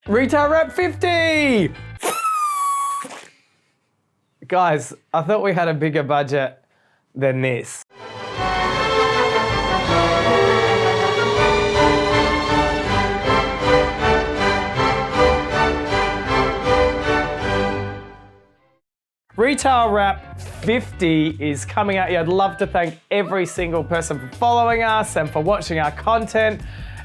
Retail Wrap 50! Guys, I thought we had a bigger budget than this. Retail Wrap 50 is coming at you. I'd love to thank every single person for following us and for watching our content.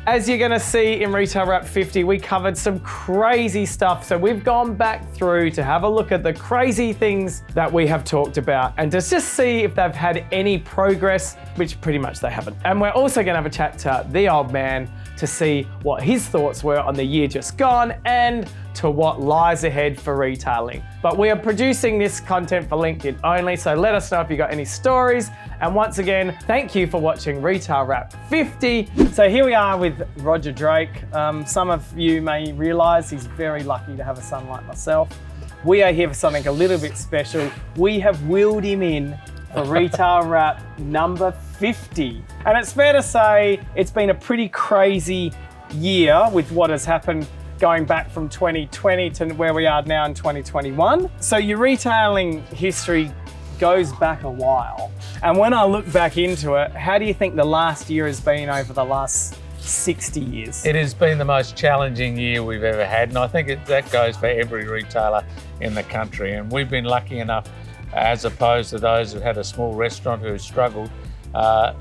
As you're gonna see in Retail Wrap 50, we covered some crazy stuff. So we've gone back through to have a look at the crazy things that we have talked about and to just see if they've had any progress, which pretty much they haven't. And we're also gonna have a chat to the old man to see what his thoughts were on the year just gone and to what lies ahead for retailing. But we are producing this content for LinkedIn only, so let us know if you got any stories. And once again, thank you for watching Retail Wrap 50. So here we are with Roger Drake. Some of you may realise he's very lucky to have a son like myself. We are here for something a little bit special. We have wheeled him in for Retail Wrap number 50. And it's fair to say it's been a pretty crazy year with what has happened going back from 2020 to where we are now in 2021. So your retailing history goes back a while. And when I look back into it, how do you think the last year has been over the last 60 years? It has been the most challenging year we've ever had, and I think that goes for every retailer in the country. And we've been lucky enough, as opposed to those who had a small restaurant who struggled.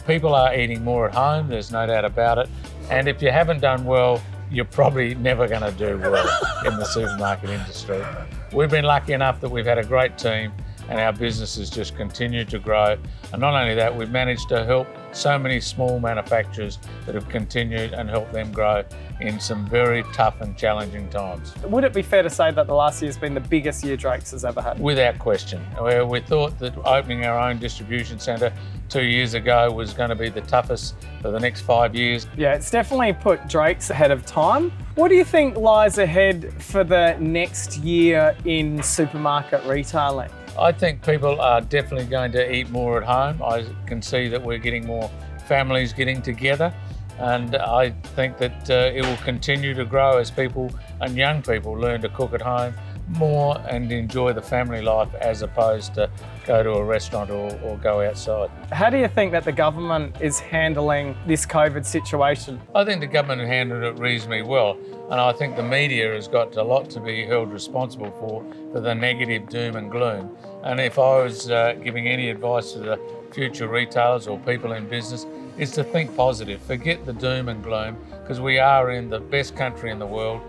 People are eating more at home, there's no doubt about it. And if you haven't done well, you're probably never going to do well in the supermarket industry. We've been lucky enough that we've had a great team and our business has just continued to grow. And not only that, we've managed to help so many small manufacturers that have continued and helped them grow in some very tough and challenging times. Would it be fair to say that the last year's been the biggest year Drake's has ever had? Without question. We thought that opening our own distribution centre 2 years ago was going to be the toughest for the next 5 years. Yeah, it's definitely put Drake's ahead of time. What do you think lies ahead for the next year in supermarket retailing? I think people are definitely going to eat more at home. I can see that we're getting more families getting together, and I think that it will continue to grow as people and young people learn to cook at home more and enjoy the family life as opposed to go to a restaurant or go outside. How do you think that the government is handling this COVID situation? I think the government handled it reasonably well, and I think the media has got a lot to be held responsible for the negative doom and gloom. And if I was giving any advice to the future retailers or people in business, is to think positive, forget the doom and gloom, because we are in the best country in the world.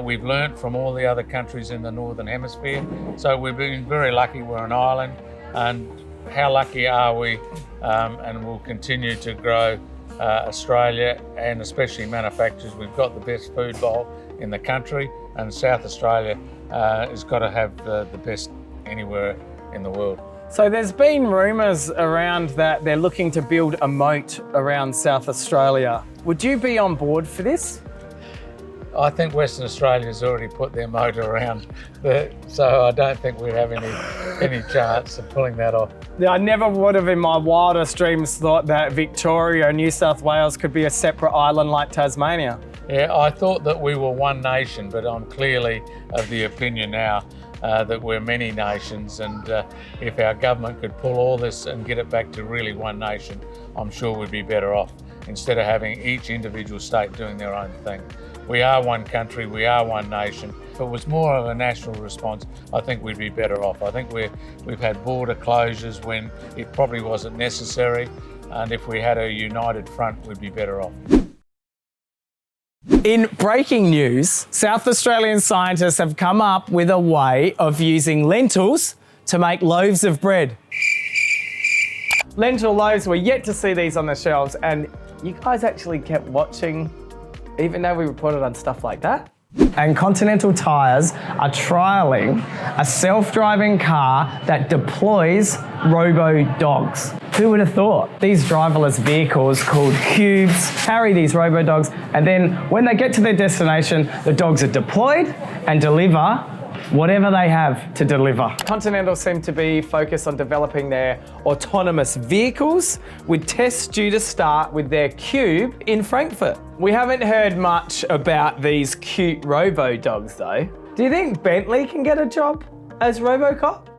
We've learnt from all the other countries in the Northern Hemisphere, so we've been very lucky. We're an island, and how lucky are we? And we'll continue to grow Australia, and especially manufacturers. We've got the best food bowl in the country, and South Australia has got to have the best anywhere in the world. So there's been rumours around that they're looking to build a moat around South Australia. Would you be on board for this? I think Western Australia's already put their moat around so I don't think we have any chance of pulling that off. I never would have in my wildest dreams thought that Victoria and New South Wales could be a separate island like Tasmania. Yeah, I thought that we were one nation, but I'm clearly of the opinion now that we're many nations, and if our government could pull all this and get it back to really one nation, I'm sure we'd be better off, instead of having each individual state doing their own thing. We are one country, we are one nation. If it was more of a national response, I think we'd be better off. I think we've had border closures when it probably wasn't necessary, and if we had a united front, we'd be better off. In breaking news, South Australian scientists have come up with a way of using lentils to make loaves of bread. Lentil loaves, we're yet to see these on the shelves, and you guys actually kept watching even though we reported on stuff like that. And Continental Tires are trialling a self-driving car that deploys robo-dogs. Who would have thought? These driverless vehicles called cubes carry these robo-dogs, and then when they get to their destination, the dogs are deployed and deliver whatever they have to deliver. Continental seem to be focused on developing their autonomous vehicles, with tests due to start with their Cube in Frankfurt. We haven't heard much about these cute robo-dogs though. Do you think Bentley can get a job as Robocop?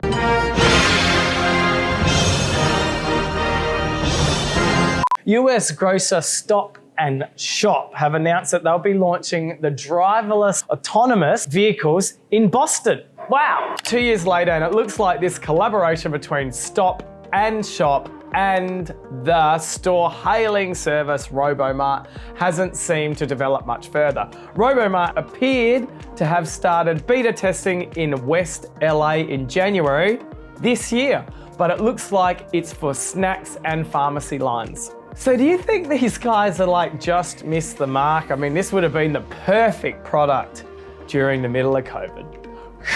US grocer Stop and Shop have announced that they'll be launching the driverless autonomous vehicles in Boston. Wow. 2 years later, and it looks like this collaboration between Stop and Shop and the store hailing service Robomart hasn't seemed to develop much further. Robomart appeared to have started beta testing in West LA in January this year, but it looks like it's for snacks and pharmacy lines. So do you think these guys are like just missed the mark? I mean, this would have been the perfect product during the middle of COVID.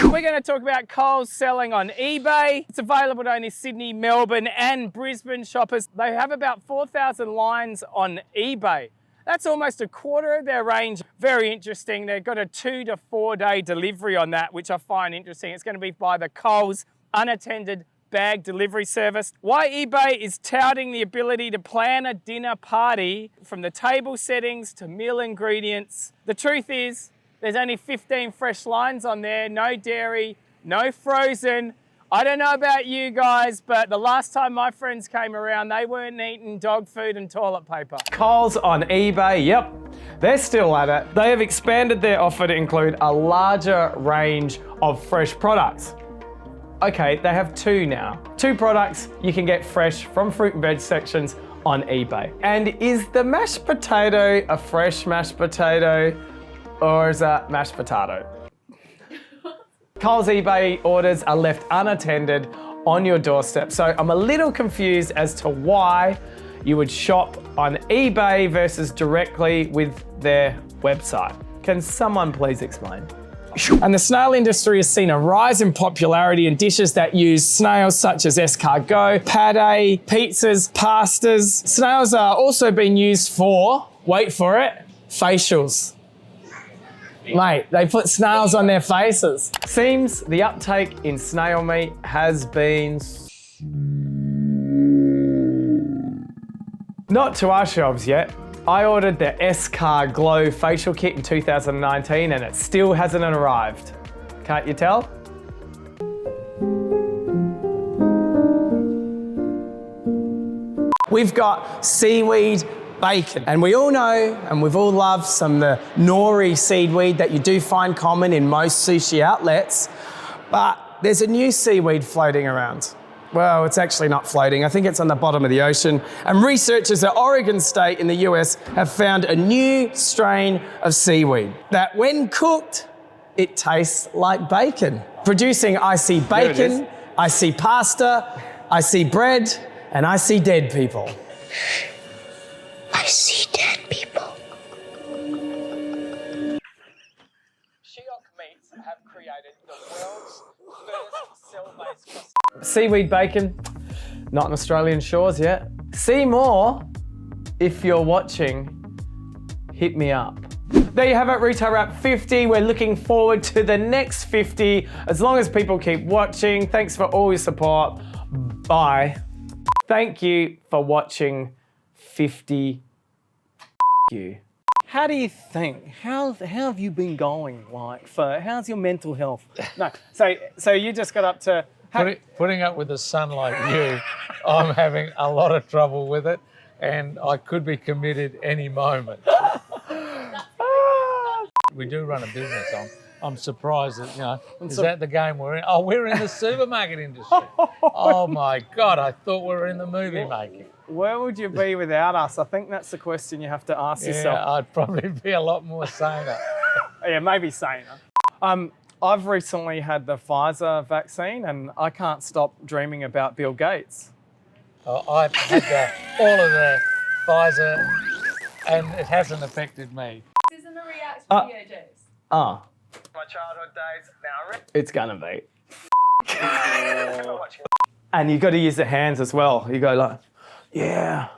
We're going to talk about Coles selling on eBay. It's available to only Sydney, Melbourne and Brisbane shoppers. They have about 4,000 lines on eBay. That's almost a quarter of their range. Very interesting. They've got a 2 to 4 day delivery on that, which I find interesting. It's going to be by the Coles unattended bag delivery service. Why eBay is touting the ability to plan a dinner party from the table settings to meal ingredients. The truth is, there's only 15 fresh lines on there, no dairy, no frozen. I don't know about you guys, but the last time my friends came around, they weren't eating dog food and toilet paper. Coles on eBay, yep, they're still at it. They have expanded their offer to include a larger range of fresh products. Okay, they have 2 now. 2 products you can get fresh from fruit and veg sections on eBay. And is the mashed potato a fresh mashed potato or is that mashed potato? Coles eBay orders are left unattended on your doorstep. So I'm a little confused as to why you would shop on eBay versus directly with their website. Can someone please explain? And the snail industry has seen a rise in popularity in dishes that use snails such as escargot, pate, pizzas, pastas. Snails are also being used for, wait for it, facials. Mate, they put snails on their faces. Seems the uptake in snail meat has been not to our shelves yet. I ordered the Escar Glow facial kit in 2019 and it still hasn't arrived. Can't you tell? We've got seaweed bacon. And we all know, and we've all loved some of the nori seaweed that you do find common in most sushi outlets, but there's a new seaweed floating around. Well, it's actually not floating. I think it's on the bottom of the ocean. And researchers at Oregon State in the US have found a new strain of seaweed that when cooked, it tastes like bacon. Producing I see bacon, I see pasta, I see bread, and I see dead people. I see dead people. Shiok Meats have created the world's first cell-based seaweed bacon, not on Australian shores yet. See more if you're watching, hit me up. There you have it, Retail Wrap 50. We're looking forward to the next 50 as long as people keep watching. Thanks for all your support. Bye. Thank you for watching 50. You. How do you think? How have you been going? Like, how's your mental health? No, so you just got up to Putting up with a son like you, I'm having a lot of trouble with it, and I could be committed any moment. We do run a business. I'm surprised that, is that the game we're in? Oh, we're in the supermarket industry. Oh my God, I thought we were in the movie making. Where would you be without us? I think that's the question you have to ask yourself. Yeah, I'd probably be a lot more saner. Yeah, maybe saner. I've recently had the Pfizer vaccine and I can't stop dreaming about Bill Gates. I've had all of the Pfizer and it hasn't affected me. This isn't a reaction video, James. My childhood days, now it's gonna be. And you got to use the hands as well. You go like, yeah,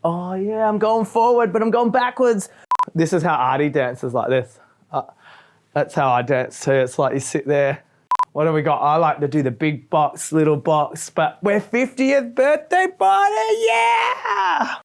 oh yeah, I'm going forward, but I'm going backwards. This is how Artie dances, like this. That's how I dance too. It's like you sit there What do we got? I like to do the big box, little box, but we're 50th birthday party, yeah!